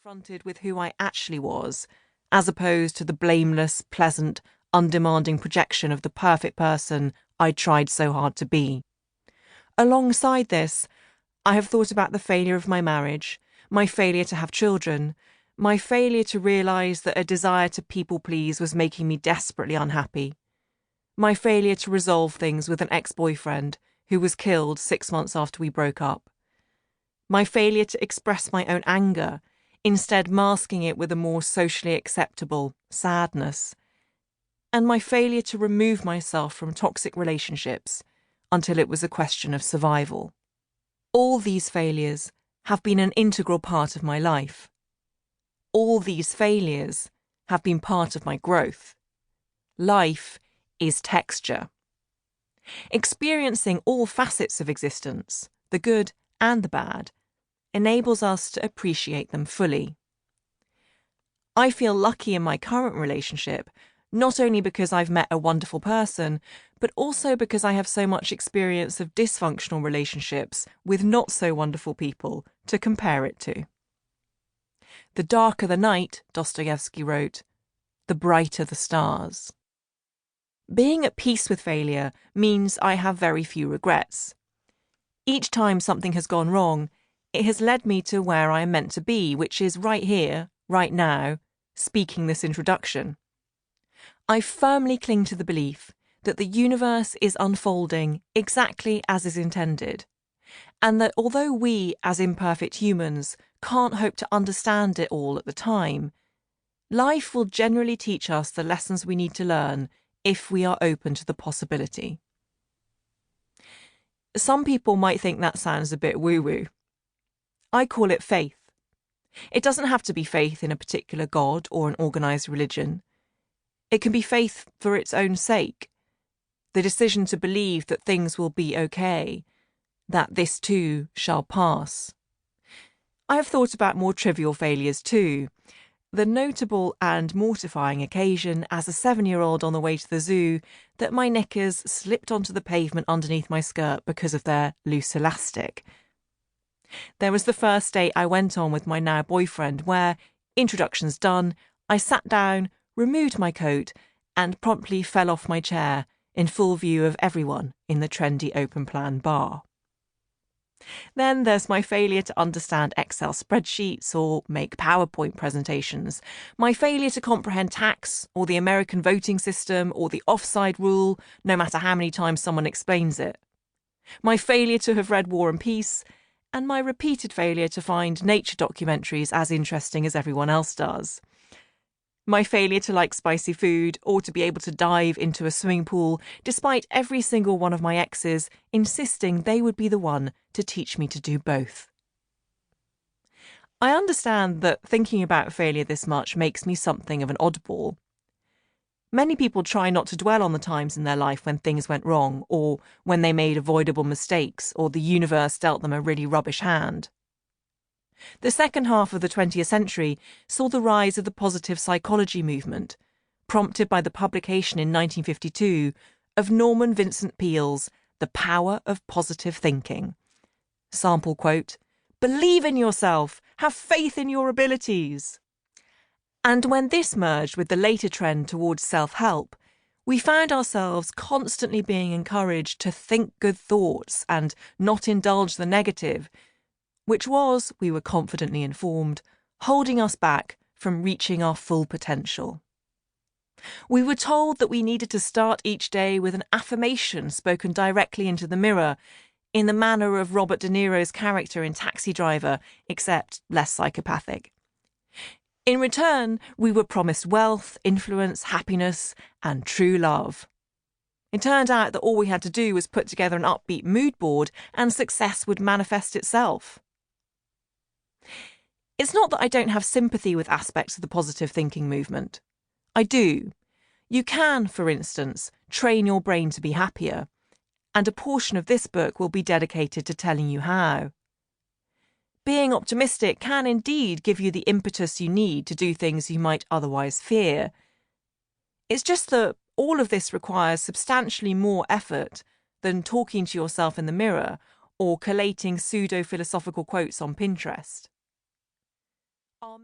confronted with who I actually was, as opposed to the blameless, pleasant, undemanding projection of the perfect person I tried so hard to be. Alongside this, I have thought about the failure of my marriage, my failure to have children, my failure to realise that a desire to people-please was making me desperately unhappy, my failure to resolve things with an ex-boyfriend who was killed 6 months after we broke up, my failure to express my own anger, instead masking it with a more socially acceptable sadness, and my failure to remove myself from toxic relationships until it was a question of survival. All these failures have been an integral part of my life. All these failures have been part of my growth. Life is texture. Experiencing all facets of existence, the good and the bad, enables us to appreciate them fully. I feel lucky in my current relationship, not only because I've met a wonderful person, but also because I have so much experience of dysfunctional relationships with not so wonderful people to compare it to. The darker the night, Dostoevsky wrote, the brighter the stars. Being at peace with failure means I have very few regrets. Each time something has gone wrong, it has led me to where I am meant to be, which is right here, right now, speaking this introduction. I firmly cling to the belief that the universe is unfolding exactly as is intended, and that although we, as imperfect humans, can't hope to understand it all at the time, life will generally teach us the lessons we need to learn if we are open to the possibility. Some people might think that sounds a bit woo-woo. I call it faith. It doesn't have to be faith in a particular god or an organised religion. It can be faith for its own sake. The decision to believe that things will be okay, that this too shall pass. I have thought about more trivial failures too. The notable and mortifying occasion as a 7-year-old on the way to the zoo that my knickers slipped onto the pavement underneath my skirt because of their loose elastic. There was the first date I went on with my now boyfriend where, introductions done, I sat down, removed my coat and promptly fell off my chair in full view of everyone in the trendy open-plan bar. Then there's my failure to understand Excel spreadsheets or make PowerPoint presentations, my failure to comprehend tax or the American voting system or the offside rule, no matter how many times someone explains it, my failure to have read War and Peace, and my repeated failure to find nature documentaries as interesting as everyone else does. My failure to like spicy food or to be able to dive into a swimming pool, despite every single one of my exes insisting they would be the one to teach me to do both. I understand that thinking about failure this much makes me something of an oddball. Many people try not to dwell on the times in their life when things went wrong, or when they made avoidable mistakes, or the universe dealt them a really rubbish hand. The second half of the 20th century saw the rise of the positive psychology movement, prompted by the publication in 1952 of Norman Vincent Peale's The Power of Positive Thinking. Sample quote, "Believe in yourself, have faith in your abilities." And when this merged with the later trend towards self-help, we found ourselves constantly being encouraged to think good thoughts and not indulge the negative, which was, we were confidently informed, holding us back from reaching our full potential. We were told that we needed to start each day with an affirmation spoken directly into the mirror, in the manner of Robert De Niro's character in Taxi Driver, except less psychopathic. In return, we were promised wealth, influence, happiness, and true love. It turned out that all we had to do was put together an upbeat mood board and success would manifest itself. It's not that I don't have sympathy with aspects of the positive thinking movement. I do. You can, for instance, train your brain to be happier, and a portion of this book will be dedicated to telling you how. Being optimistic can indeed give you the impetus you need to do things you might otherwise fear. It's just that all of this requires substantially more effort than talking to yourself in the mirror or collating pseudo-philosophical quotes on Pinterest. Our